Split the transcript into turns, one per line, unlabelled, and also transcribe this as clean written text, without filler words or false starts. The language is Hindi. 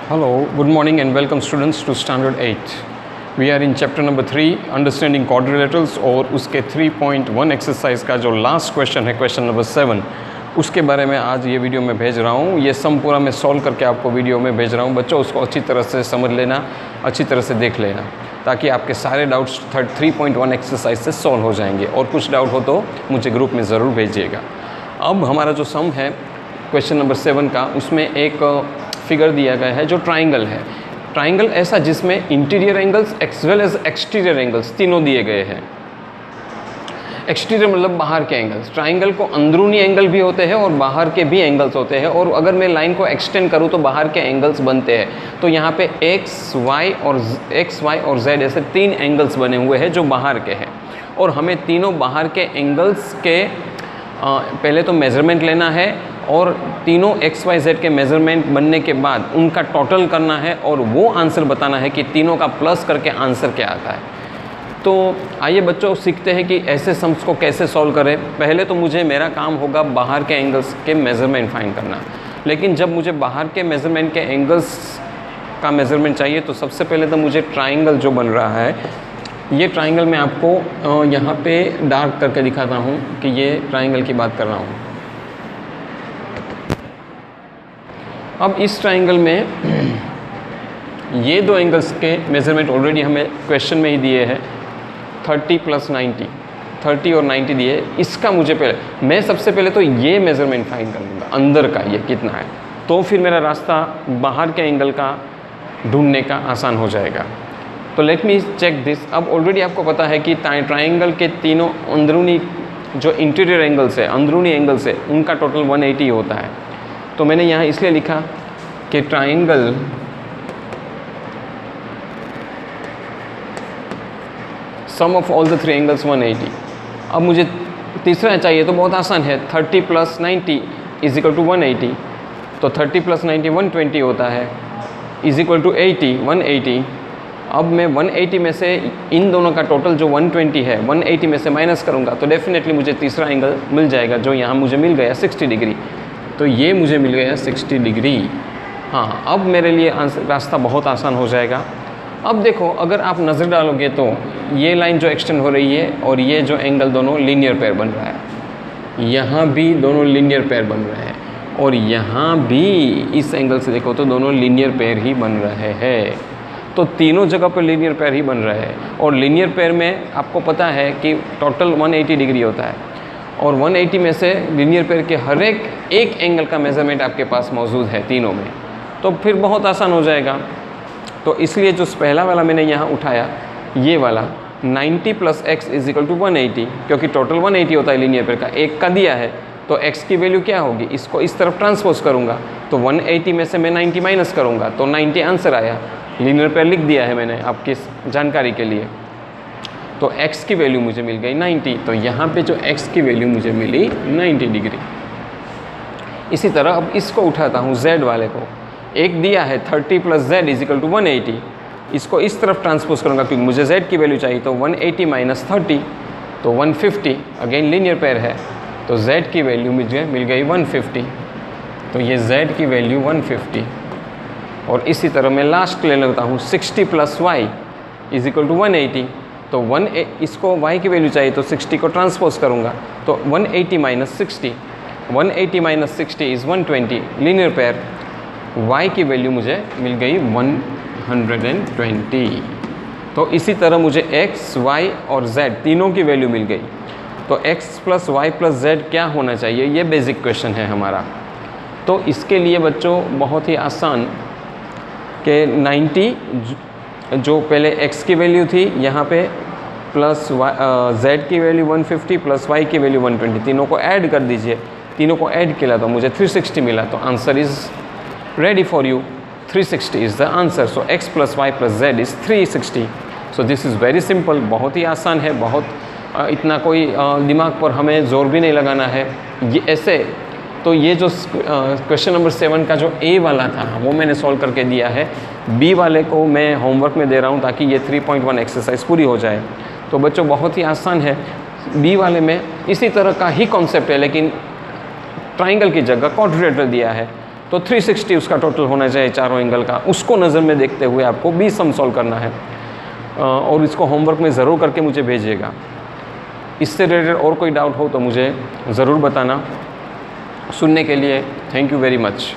Hello, good morning and welcome students to Standard 8. We are in chapter number 3, Understanding Quadrilaterals और उसके 3.1 एक्सरसाइज का जो लास्ट क्वेश्चन है, क्वेश्चन नंबर 7, उसके बारे में आज ये वीडियो में भेज रहा हूँ। ये सम पूरा मैं सॉल्व करके आपको वीडियो में भेज रहा हूँ। बच्चों उसको अच्छी तरह से समझ लेना, अच्छी तरह से देख लेना, ताकि आपके सारे डाउट्स 3.1 एक्सरसाइज से सॉल्व हो जाएंगे। और कुछ डाउट हो तो मुझे ग्रुप में ज़रूर भेजिएगा। अब हमारा जो सम है क्वेश्चन नंबर 7 का, उसमें एक फिगर दिया गया है जो ट्राइंगल है। ट्राइंगल ऐसा जिसमें interior angles as well as exterior angles तीनों दिए गए हैं। एक्सटीरियर मतलब बाहर के एंगल्स। ट्राइंगल को अंदरूनी एंगल भी होते हैं और बाहर के भी एंगल्स होते हैं। और अगर मैं लाइन को एक्सटेंड करूँ तो बाहर के एंगल्स बनते हैं। तो यहाँ पे एक्स वाई और जेड ऐसे 3 एंगल्स बने हुए हैं जो बाहर के हैं। और हमें तीनों बाहर के एंगल्स के पहले तो मेज़रमेंट लेना है और तीनों एक्स वाई जेड के मेज़रमेंट बनने के बाद उनका टोटल करना है और वो आंसर बताना है कि तीनों का प्लस करके आंसर क्या आता है। तो आइए बच्चों सीखते हैं कि ऐसे सम्स को कैसे सॉल्व करें। पहले तो मुझे मेरा काम होगा बाहर के एंगल्स के मेज़रमेंट फाइंड करना। लेकिन जब मुझे बाहर के मेज़रमेंट के एंगल्स का मेज़रमेंट चाहिए तो सबसे पहले तो मुझे ट्राइंगल जो बन रहा है, ये ट्राइंगल मैं आपको यहाँ पे डार्क करके दिखाता हूँ कि ये ट्राइंगल की बात कर रहा हूँ। अब इस ट्राइंगल में ये 2 एंगल्स के मेज़रमेंट ऑलरेडी हमें क्वेश्चन में ही दिए हैं, 30 + 90, 30 और 90 दिए। इसका मुझे मैं सबसे पहले तो ये मेज़रमेंट फाइंड कर लूँगा अंदर का, ये कितना है, तो फिर मेरा रास्ता बाहर के एंगल का ढूंढने का आसान हो जाएगा। तो लेट मी चेक दिस। अब ऑलरेडी आपको पता है कि ट्राइंगल के तीनों अंदरूनी जो इंटीरियर एंगल्स है, अंदरूनी एंगल्स है, उनका टोटल 180 होता है। तो मैंने यहाँ इसलिए लिखा कि triangle sum of all the 3 angles 180। अब मुझे तीसरा चाहिए तो बहुत आसान है, 30 + 90 = 180। तो 30 + 90 120 होता है, = 80 180। अब मैं 180 में से इन दोनों का टोटल जो 120 है 180 में से माइनस करूँगा तो डेफिनेटली मुझे तीसरा एंगल मिल जाएगा, जो यहाँ मुझे मिल गया 60 डिग्री। तो ये मुझे मिल गया 60 डिग्री। हाँ, अब मेरे लिए रास्ता बहुत आसान हो जाएगा। अब देखो, अगर आप नज़र डालोगे तो ये लाइन जो एक्सटेंड हो रही है और ये जो एंगल दोनों लीनियर पेयर बन रहा है। यहाँ भी दोनों लीनियर पेयर बन रहे हैं और यहाँ भी इस एंगल से देखो तो दोनों लीनियर पेयर ही बन रहे हैं। तो तीनों जगह पर लीनियर पेयर ही बन रहे हैं। और लीनियर पेयर में आपको पता है कि टोटल 180 डिग्री होता है और 180 में से लीनियर पेयर के हर एक एंगल का मेज़रमेंट आपके पास मौजूद है तीनों में। तो फिर बहुत आसान हो जाएगा। तो इसलिए जो पहला वाला मैंने यहाँ उठाया, ये वाला 90 + x = 180, क्योंकि टोटल 180 होता है लीनियर पेयर का, एक का दिया है तो x की वैल्यू क्या होगी, इसको इस तरफ ट्रांसपोज करूँगा तो 180 में से मैं 90 माइनस करूँगा तो 90 आंसर आया। लीनियर पेयर लिख दिया है मैंने आपकी जानकारी के लिए। तो x की वैल्यू मुझे मिल गई 90। तो यहाँ पे जो x की वैल्यू मुझे मिली 90 डिग्री। इसी तरह अब इसको उठाता हूँ z वाले को, एक दिया है 30 + z = 180। इसको इस तरफ ट्रांसपोज करूँगा क्योंकि मुझे z की वैल्यू चाहिए। तो 180 - 30 तो 150, अगेन लीनियर पेयर है तो z की वैल्यू मुझे मिल गई 150। तो ये z की वैल्यू 150। और इसी तरह मैं लास्ट ले लेता हूँ 60 + y = 180। तो इसको y की वैल्यू चाहिए तो 60 को ट्रांसपोज करूँगा तो 180 - 60, 180 - 60 = 120, लीनियर पेयर। y की वैल्यू मुझे मिल गई 120। तो इसी तरह मुझे x, y और z तीनों की वैल्यू मिल गई। तो x + y + z क्या होना चाहिए, ये बेसिक क्वेश्चन है हमारा। तो इसके लिए बच्चों बहुत ही आसान कि 90 जो पहले x की वैल्यू थी यहाँ पे प्लस z की वैल्यू 150 + y की वैल्यू 120, तीनों को ऐड कर दीजिए। तीनों को ऐड किया तो मुझे 360 मिला। तो answer is ready for you, 360 is the answer. So x + y + z is 360। So this is very simple, बहुत ही आसान है, बहुत इतना कोई दिमाग पर हमें ज़ोर भी नहीं लगाना है। ये ऐसे तो ये जो क्वेश्चन नंबर 7 का जो A वाला था वो मैंने सॉल्व करके दिया है। B वाले को मैं होमवर्क में दे रहा हूँ ताकि ये 3.1 एक्सरसाइज पूरी हो जाए। तो बच्चों बहुत ही आसान है। B वाले में इसी तरह का ही कॉन्सेप्ट है, लेकिन ट्राइंगल की जगह क्वाड्रिलेटरल दिया है। तो 360 उसका टोटल होना चाहिए चारों एंगल का। उसको नज़र में देखते हुए आपको 20 सम सॉल्व करना है और इसको होमवर्क में ज़रूर करके मुझे भेजिएगा। इससे रिलेटेड और कोई डाउट हो तो मुझे ज़रूर बताना। सुनने के लिए थैंक यू वेरी मच।